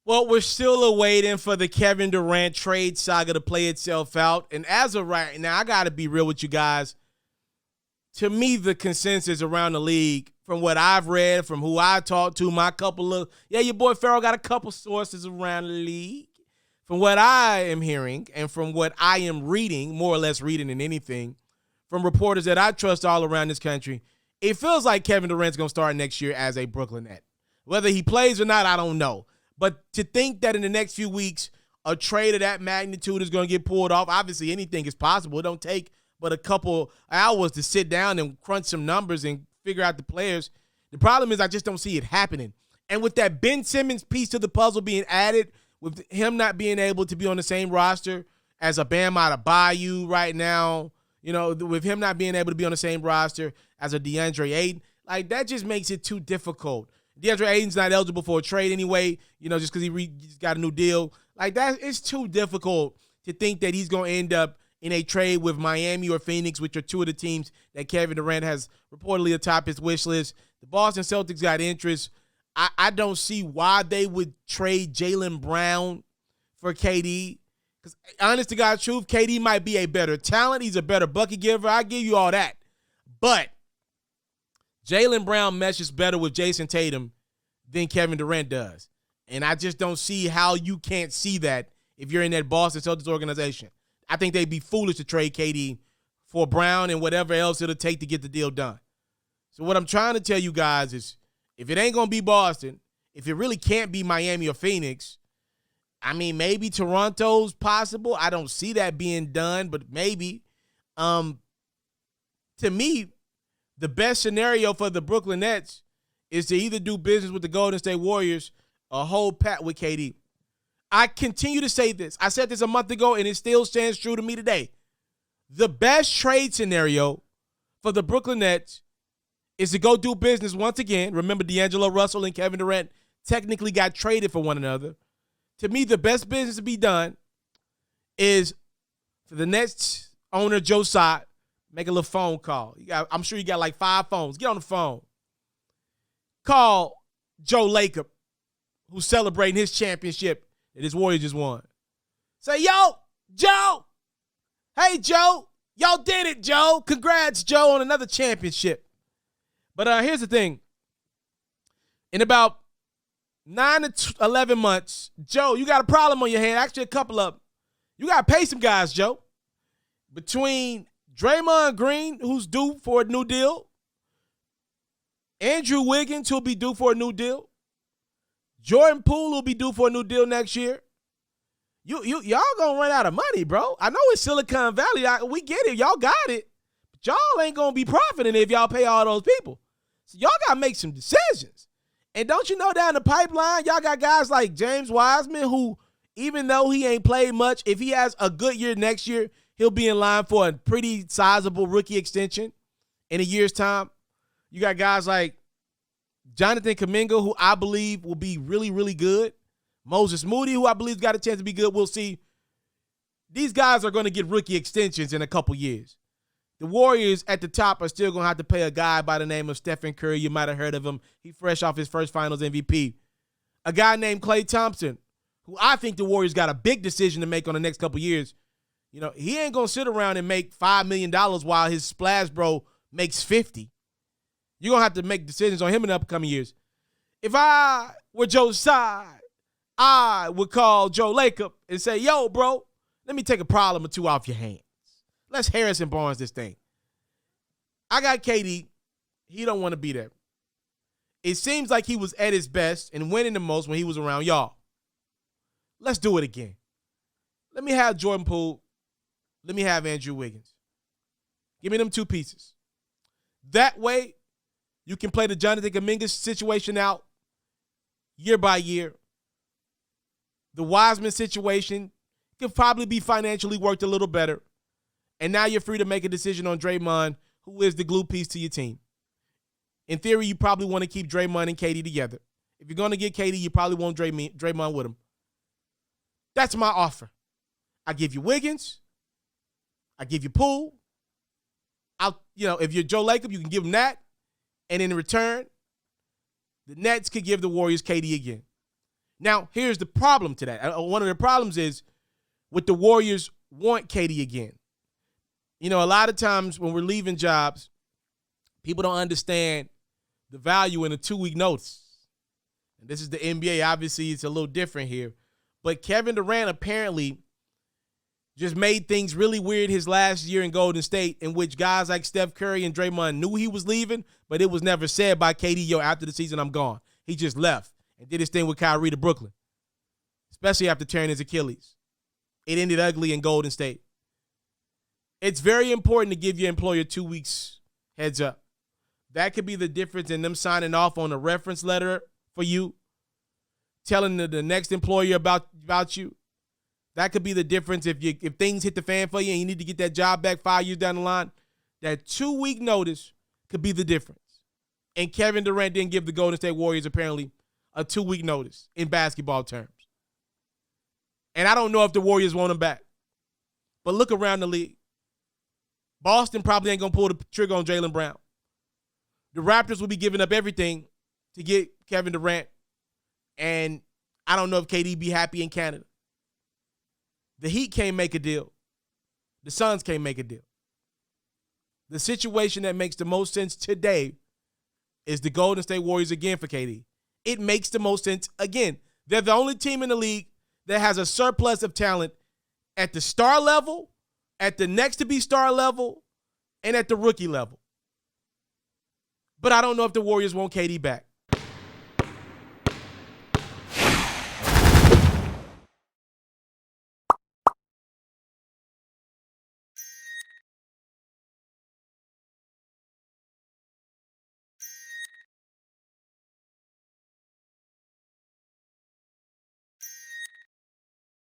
Well, we're still awaiting for the Kevin Durant trade saga to play itself out. And as of right now, I got to be real with you guys. To me, the consensus around the league, from what I've read, from who I talked to, my couple of, your boy FERRO got a couple sources around the league. From what I am hearing and from what I am reading, more or less reading than anything, from reporters that I trust all around this country, it feels like Kevin Durant's going to start next year as a Brooklyn Net. Whether he plays or not, I don't know. But to think that in the next few weeks, a trade of that magnitude is going to get pulled off, obviously anything is possible. It don't take but a couple hours to sit down and crunch some numbers and figure out the players. The problem is I just don't see it happening. And with that Ben Simmons piece to the puzzle being added, with him not being able to be on the same roster as a Bam Adebayo right now, with him not being able to be on the same roster as a DeAndre Ayton, like that just makes it too difficult. DeAndre Ayton's not eligible for a trade anyway, just because he just got a new deal. Like that, it's too difficult to think that he's going to end up in a trade with Miami or Phoenix, which are two of the teams that Kevin Durant has reportedly atop his wish list. The Boston Celtics got interest. I don't see why they would trade Jaylen Brown for KD. Because honest to God truth, KD might be a better talent. He's a better bucket giver. I give you all that. But Jaylen Brown meshes better with Jason Tatum than Kevin Durant does. And I just don't see how you can't see that if you're in that Boston Celtics organization. I think they'd be foolish to trade KD for Brown and whatever else it'll take to get the deal done. So what I'm trying to tell you guys is, if it ain't going to be Boston, if it really can't be Miami or Phoenix, I mean, maybe Toronto's possible. I don't see that being done, but maybe. To me, the best scenario for the Brooklyn Nets is to either do business with the Golden State Warriors or hold pat with KD. I continue to say this. I said this a month ago, and it still stands true to me today. The best trade scenario for the Brooklyn Nets is to go do business once again. Remember, D'Angelo Russell and Kevin Durant technically got traded for one another. To me, the best business to be done is for the Nets owner, Joe Tsai, make a little phone call. I'm sure you got like 5 phones. Get on the phone. Call Joe Lacob, who's celebrating his championship that his Warriors just won. Say, yo, Joe. Hey, Joe. Y'all did it, Joe. Congrats, Joe, on another championship. But here's the thing. In about 9 to 11 months, Joe, you got a problem on your hand. Actually, a couple of them. You got to pay some guys, Joe. Between Draymond Green, who's due for a new deal, Andrew Wiggins, who'll be due for a new deal, Jordan Poole will be due for a new deal next year. Y'all gonna run out of money, bro. I know it's Silicon Valley. We get it. Y'all got it. But y'all ain't gonna be profiting if y'all pay all those people. So y'all gotta make some decisions. And don't you know down the pipeline, y'all got guys like James Wiseman, who, even though he ain't played much, if he has a good year next year, he'll be in line for a pretty sizable rookie extension in a year's time. You got guys like Jonathan Kuminga, who I believe will be really, really good. Moses Moody, who I believe got a chance to be good. We'll see. These guys are going to get rookie extensions in a couple years. The Warriors at the top are still going to have to pay a guy by the name of Stephen Curry. You might have heard of him. He fresh off his first finals MVP. A guy named Klay Thompson, who I think the Warriors got a big decision to make on the next couple years. He ain't going to sit around and make $5 million while his splash bro makes 50. You're going to have to make decisions on him in the upcoming years. If I were Joe's side, I would call Joe Lacob and say, yo, bro, let me take a problem or two off your hands. Let's Harrison Barnes this thing. I got KD. He don't want to be there. It seems like he was at his best and winning the most when he was around y'all. Let's do it again. Let me have Jordan Poole. Let me have Andrew Wiggins. Give me them 2 pieces. That way, you can play the Jonathan Kuminga situation out year by year. The Wiseman situation could probably be financially worked a little better. And now you're free to make a decision on Draymond, who is the glue piece to your team. In theory, you probably want to keep Draymond and KD together. If you're going to get KD, you probably want Draymond with him. That's my offer. I give you Wiggins. I give you Poole. If you're Joe Lacob, you can give him that. And in return, the Nets could give the Warriors KD again. Now, here's the problem to that. One of the problems is with the Warriors want KD again. You know, a lot of times when we're leaving jobs, people don't understand the value in a 2-week notice. And this is the NBA. Obviously, it's a little different here. But Kevin Durant apparently just made things really weird his last year in Golden State, in which guys like Steph Curry and Draymond knew he was leaving, but it was never said by KD, yo, after the season, I'm gone. He just left and did his thing with Kyrie to Brooklyn, especially after tearing his Achilles. It ended ugly in Golden State. It's very important to give your employer 2 weeks heads up. That could be the difference in them signing off on a reference letter for you, telling the next employer about you. That could be the difference if things hit the fan for you and you need to get that job back 5 years down the line. That 2-week notice could be the difference. And Kevin Durant didn't give the Golden State Warriors apparently a 2-week notice in basketball terms. And I don't know if the Warriors want him back. But look around the league. Boston probably ain't going to pull the trigger on Jaylen Brown. The Raptors will be giving up everything to get Kevin Durant. And I don't know if KD be happy in Canada. The Heat can't make a deal. The Suns can't make a deal. The situation that makes the most sense today is the Golden State Warriors again for KD. It makes the most sense again. They're the only team in the league that has a surplus of talent at the star level, at the next to be star level, and at the rookie level. But I don't know if the Warriors want KD back.